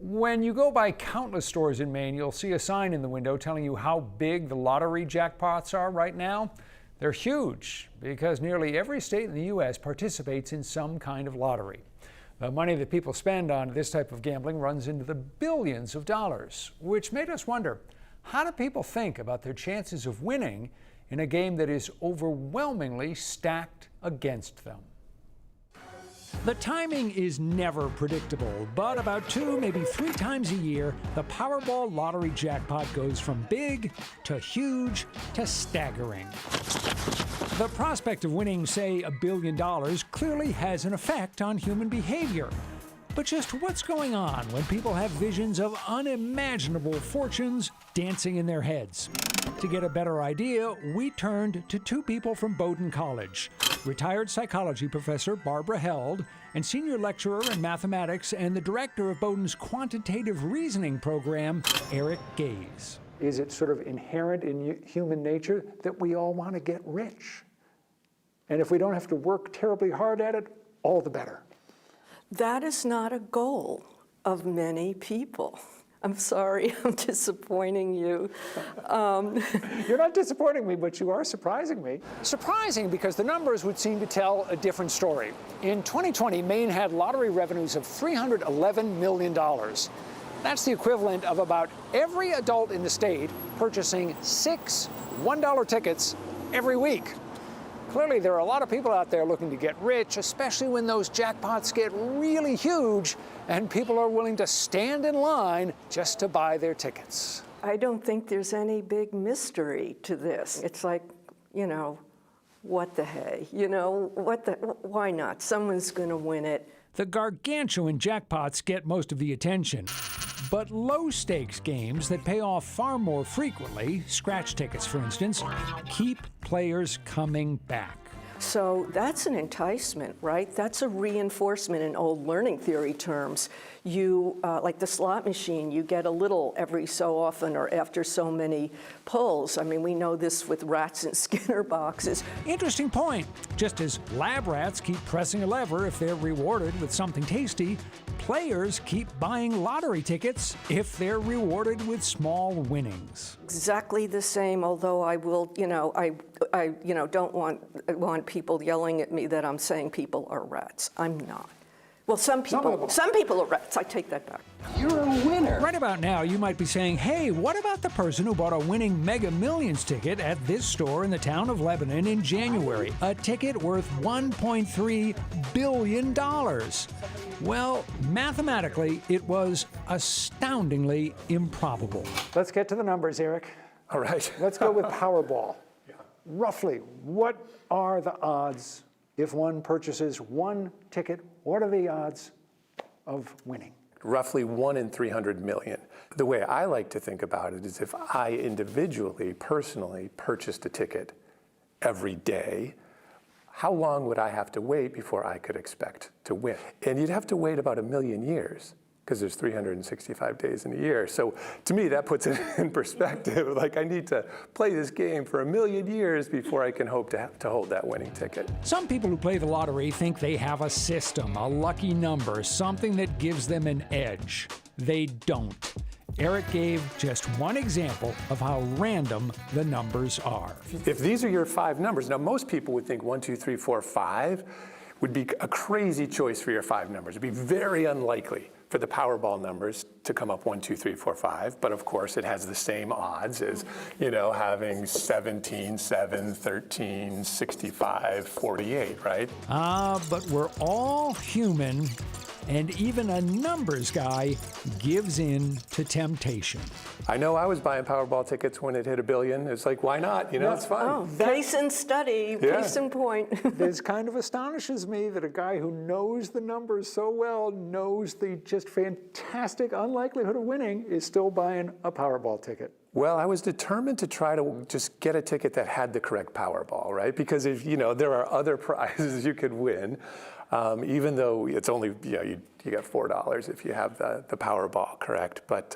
When you go by countless stores in Maine, you'll see a sign in the window telling you how big the lottery jackpots are right now. They're huge because nearly every state in the U.S. participates in some kind of lottery. The money that people spend on this type of gambling runs into the billions of dollars, which made us wonder, how do people think about their chances of winning in a game that is overwhelmingly stacked against them? The timing is never predictable, but about 2, maybe 3 times a year, the Powerball lottery jackpot goes from big to huge to staggering. The prospect of winning, say, $1 billion clearly has an effect on human behavior. But just what's going on when people have visions of unimaginable fortunes dancing in their heads? To get a better idea, we turned to 2 people from Bowdoin College. Retired psychology professor Barbara Held and senior lecturer in mathematics and the director of Bowdoin's quantitative reasoning program, Eric Gaze. Is it sort of inherent in human nature that we all want to get rich? And if we don't have to work terribly hard at it, all the better. That is not a goal of many people. I'm sorry, I'm disappointing you. You're not disappointing me, but you are surprising me. Surprising because the numbers would seem to tell a different story. In 2020, Maine had lottery revenues of $311 million. That's the equivalent of about every adult in the state purchasing 6 $1 tickets every week. Clearly, there are a lot of people out there looking to get rich, especially when those jackpots get really huge and people are willing to stand in line just to buy their tickets. I don't think there's any big mystery to this. It's like, you know, what the hey? You know, why not? Someone's going to win it. The gargantuan jackpots get most of the attention. But low-stakes games that pay off far more frequently, scratch tickets for instance, keep players coming back. So that's an enticement, right? That's a reinforcement in old learning theory terms. You, like the slot machine, you get a little every so often or after so many pulls. I mean, we know this with rats in Skinner boxes. Interesting point. Just as lab rats keep pressing a lever if they're rewarded with something tasty, players keep buying lottery tickets if they're rewarded with small winnings. Exactly the same, although I will, I don't want people yelling at me that I'm saying people are rats. I'm not. Well, some people are rats. I take that back. You're a winner. Right about now, you might be saying, hey, what about the person who bought a winning Mega Millions ticket at this store in the town of Lebanon in January? A ticket worth $1.3 billion. Well, mathematically, it was astoundingly improbable. Let's get to the numbers, Eric. All right. Let's go with Powerball. Yeah. Roughly, what are the odds if one purchases 1 ticket? What are the odds of winning? Roughly 1 in 300 million. The way I like to think about it is if I individually, personally purchased a ticket every day, how long would I have to wait before I could expect to win? And you'd have to wait about 1 million years because there's 365 days in a year. So to me, that puts it in perspective. Like, I need to play this game for 1 million years before I can hope to hold that winning ticket. Some people who play the lottery think they have a system, a lucky number, something that gives them an edge. They don't. Eric gave just one example of how random the numbers are. If these are your 5 numbers, now most people would think 1, 2, 3, 4, 5 would be a crazy choice for your 5 numbers. It'd be very unlikely for the Powerball numbers to come up 1, 2, 3, 4, 5. But of course, it has the same odds as, having 17, 7, 13, 65, 48, right? But we're all human, and even a numbers guy gives in to temptation. I know I was buying Powerball tickets when it hit $1 billion. It's like, why not? It's fun. Oh, case in study, case in point. This kind of astonishes me that a guy who knows the numbers so well, knows the just fantastic unlikelihood of winning, is still buying a Powerball ticket. Well, I was determined to try to just get a ticket that had the correct Powerball, right? Because if, there are other prizes you could win, even though it's only, you get $4 if you have the Powerball correct. But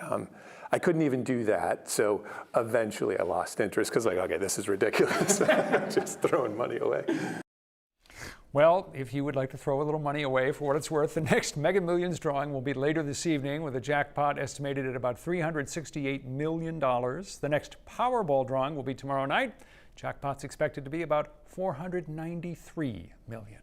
I couldn't even do that. So eventually I lost interest because, okay, this is ridiculous. Just throwing money away. Well, if you would like to throw a little money away for what it's worth, the next Mega Millions drawing will be later this evening with a jackpot estimated at about $368 million. The next Powerball drawing will be tomorrow night. Jackpot's expected to be about $493 million.